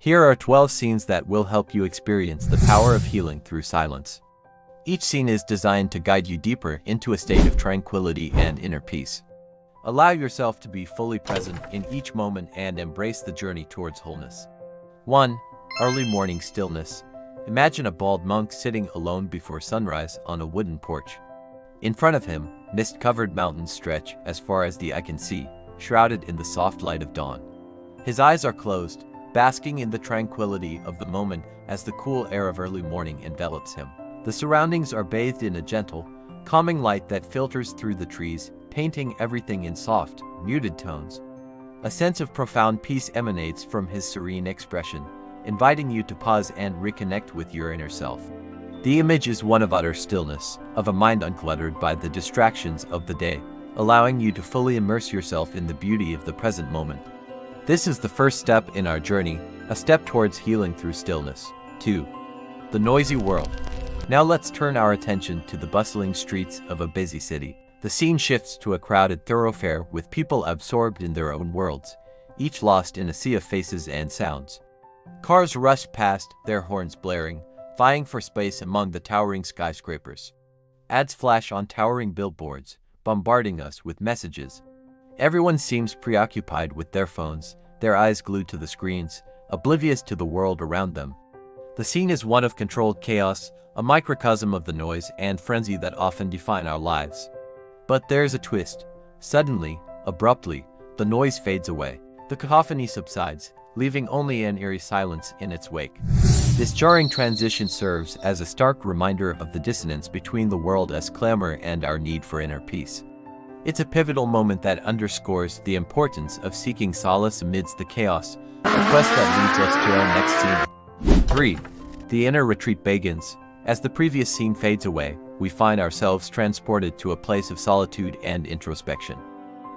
Here are 12 scenes that will help you experience the power of healing through silence. Each scene is designed to guide you deeper into a state of tranquility and inner peace. Allow yourself to be fully present in each moment and embrace the journey towards wholeness. 1. Early morning stillness. Imagine a bald monk sitting alone before sunrise on a wooden porch. In front of him, mist-covered mountains stretch as far as the eye can see, shrouded in the soft light of dawn. His eyes are closed, basking in the tranquility of the moment as the cool air of early morning envelops him. The surroundings are bathed in a gentle, calming light that filters through the trees, painting everything in soft, muted tones. A sense of profound peace emanates from his serene expression, inviting you to pause and reconnect with your inner self. The image is one of utter stillness, of a mind uncluttered by the distractions of the day, allowing you to fully immerse yourself in the beauty of the present moment. This is the first step in our journey, a step towards healing through stillness. 2. The noisy world. Now let's turn our attention to the bustling streets of a busy city. The scene shifts to a crowded thoroughfare with people absorbed in their own worlds, each lost in a sea of faces and sounds. Cars rush past, their horns blaring, vying for space among the towering skyscrapers. Ads flash on towering billboards, bombarding us with messages. Everyone seems preoccupied with their phones, their eyes glued to the screens, oblivious to the world around them. The scene is one of controlled chaos, a microcosm of the noise and frenzy that often define our lives. But there's a twist. Suddenly, abruptly, the noise fades away. The cacophony subsides, leaving only an eerie silence in its wake. This jarring transition serves as a stark reminder of the dissonance between the world as clamor and our need for inner peace. It's a pivotal moment that underscores the importance of seeking solace amidst the chaos, a quest that leads us to our next scene. 3. The inner retreat begins. As the previous scene fades away, we find ourselves transported to a place of solitude and introspection.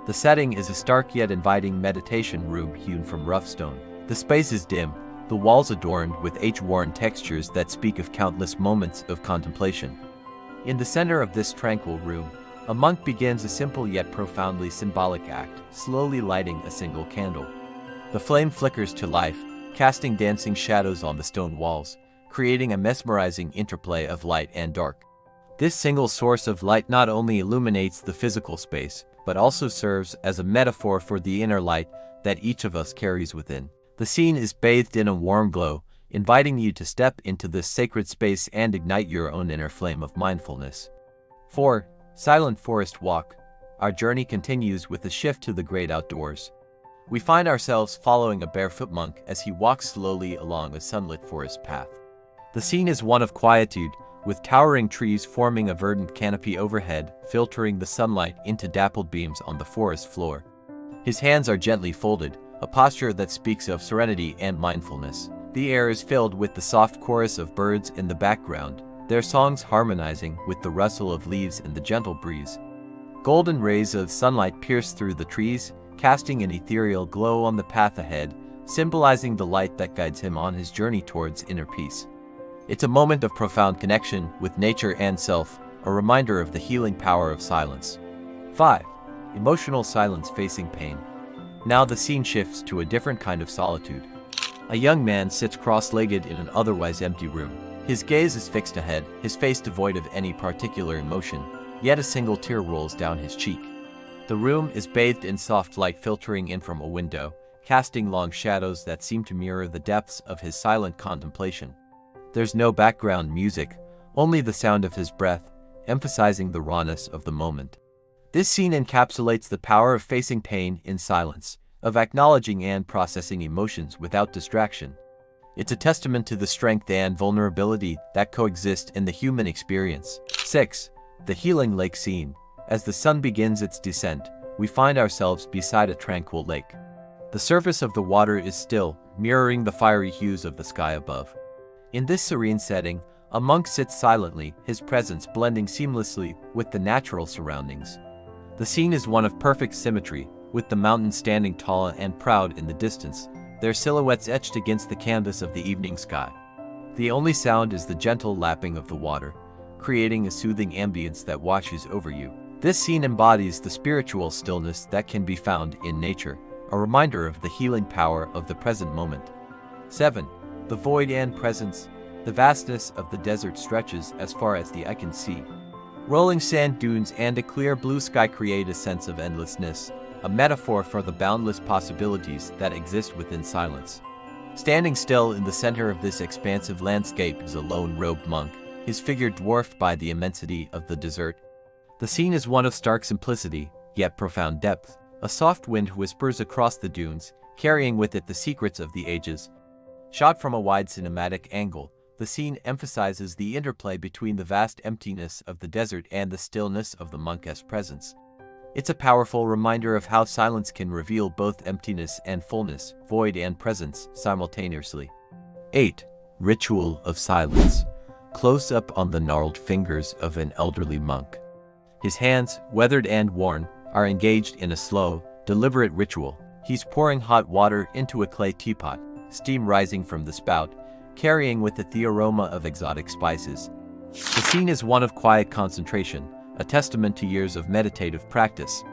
The setting is a stark yet inviting meditation room hewn from rough stone. The space is dim, the walls adorned with age-worn textures that speak of countless moments of contemplation. In the center of this tranquil room, a monk begins a simple yet profoundly symbolic act, slowly lighting a single candle. The flame flickers to life, casting dancing shadows on the stone walls, creating a mesmerizing interplay of light and dark. This single source of light not only illuminates the physical space, but also serves as a metaphor for the inner light that each of us carries within. The scene is bathed in a warm glow, inviting you to step into this sacred space and ignite your own inner flame of mindfulness. 4. Silent forest walk. Our journey continues with a shift to the great outdoors. We find ourselves following a barefoot monk as he walks slowly along a sunlit forest path. The scene is one of quietude, with towering trees forming a verdant canopy overhead, filtering the sunlight into dappled beams on the forest floor. His hands are gently folded, a posture that speaks of serenity and mindfulness. The air is filled with the soft chorus of birds in the background, their songs harmonizing with the rustle of leaves in the gentle breeze. Golden rays of sunlight pierce through the trees, casting an ethereal glow on the path ahead, symbolizing the light that guides him on his journey towards inner peace. It's a moment of profound connection with nature and self, a reminder of the healing power of silence. 5. Emotional silence facing pain. Now the scene shifts to a different kind of solitude. A young man sits cross-legged in an otherwise empty room. His gaze is fixed ahead, his face devoid of any particular emotion, yet a single tear rolls down his cheek. The room is bathed in soft light filtering in from a window, casting long shadows that seem to mirror the depths of his silent contemplation. There's no background music, only the sound of his breath, emphasizing the rawness of the moment. This scene encapsulates the power of facing pain in silence, of acknowledging and processing emotions without distraction. It's a testament to the strength and vulnerability that coexist in the human experience. 6. The healing lake scene. As the sun begins its descent, we find ourselves beside a tranquil lake. The surface of the water is still, mirroring the fiery hues of the sky above. In this serene setting, a monk sits silently, his presence blending seamlessly with the natural surroundings. The scene is one of perfect symmetry, with the mountains standing tall and proud in the distance, their silhouettes etched against the canvas of the evening sky. The only sound is the gentle lapping of the water, creating a soothing ambience that washes over you. This scene embodies the spiritual stillness that can be found in nature, a reminder of the healing power of the present moment. 7. The void and presence. The vastness of the desert stretches as far as the eye can see. Rolling sand dunes and a clear blue sky create a sense of endlessness, a metaphor for the boundless possibilities that exist within silence. Standing still in the center of this expansive landscape is a lone-robed monk, his figure dwarfed by the immensity of the desert. The scene is one of stark simplicity, yet profound depth. A soft wind whispers across the dunes, carrying with it the secrets of the ages. Shot from a wide cinematic angle, the scene emphasizes the interplay between the vast emptiness of the desert and the stillness of the monk's presence. It's a powerful reminder of how silence can reveal both emptiness and fullness, void and presence, simultaneously. 8. Ritual of silence. Close up on the gnarled fingers of an elderly monk. His hands, weathered and worn, are engaged in a slow, deliberate ritual. He's pouring hot water into a clay teapot, steam rising from the spout, carrying with it the aroma of exotic spices. The scene is one of quiet concentration, a testament to years of meditative practice.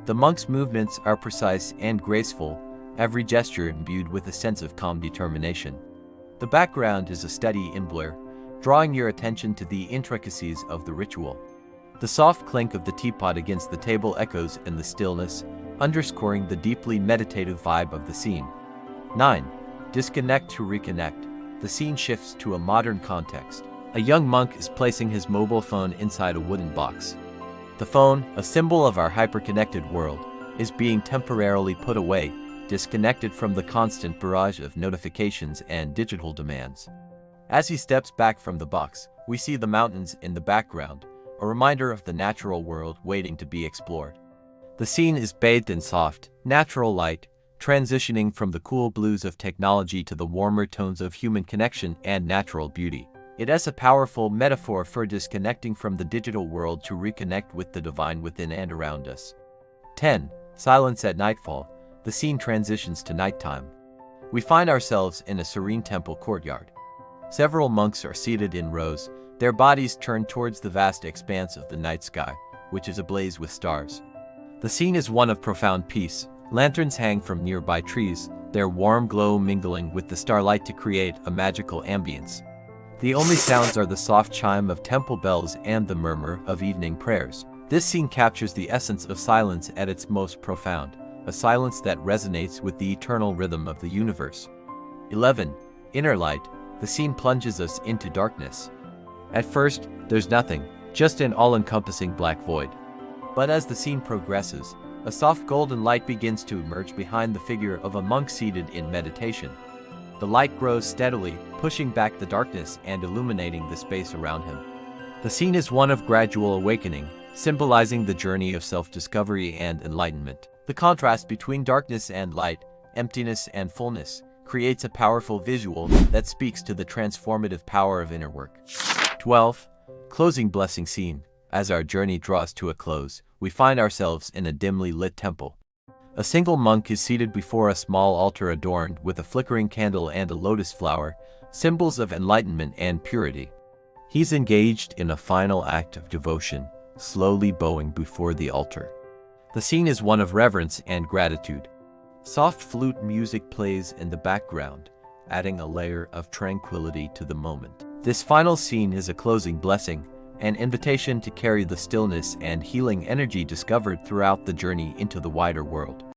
The monk's movements are precise and graceful, every gesture imbued with a sense of calm determination. The background is a steady blur, drawing your attention to the intricacies of the ritual. The soft clink of the teapot against the table echoes in the stillness, underscoring the deeply meditative vibe of the scene. 9. Disconnect to reconnect. The scene shifts to a modern context. A young monk is placing his mobile phone inside a wooden box. The phone, a symbol of our hyper-connected world, is being temporarily put away, disconnected from the constant barrage of notifications and digital demands. As he steps back from the box, we see the mountains in the background, a reminder of the natural world waiting to be explored. The scene is bathed in soft, natural light, transitioning from the cool blues of technology to the warmer tones of human connection and natural beauty. It is a powerful metaphor for disconnecting from the digital world to reconnect with the divine within and around us. 10. Silence at nightfall. The scene transitions to nighttime. We find ourselves in a serene temple courtyard. Several monks are seated in rows, their bodies turned towards the vast expanse of the night sky, which is ablaze with stars. The scene is one of profound peace. Lanterns hang from nearby trees, their warm glow mingling with the starlight to create a magical ambience. The only sounds are the soft chime of temple bells and the murmur of evening prayers. This scene captures the essence of silence at its most profound, a silence that resonates with the eternal rhythm of the universe. 11. Inner light. The scene plunges us into darkness. At first, there's nothing, just an all-encompassing black void. But as the scene progresses, a soft golden light begins to emerge behind the figure of a monk seated in meditation. The light grows steadily, pushing back the darkness and illuminating the space around him. The scene is one of gradual awakening, symbolizing the journey of self-discovery and enlightenment. The contrast between darkness and light, emptiness and fullness, creates a powerful visual that speaks to the transformative power of inner work. 12. Closing blessing scene. As our journey draws to a close, we find ourselves in a dimly lit temple. A single monk is seated before a small altar adorned with a flickering candle and a lotus flower, symbols of enlightenment and purity. He's engaged in a final act of devotion, slowly bowing before the altar. The scene is one of reverence and gratitude. Soft flute music plays in the background, adding a layer of tranquility to the moment. This final scene is a closing blessing, an invitation to carry the stillness and healing energy discovered throughout the journey into the wider world.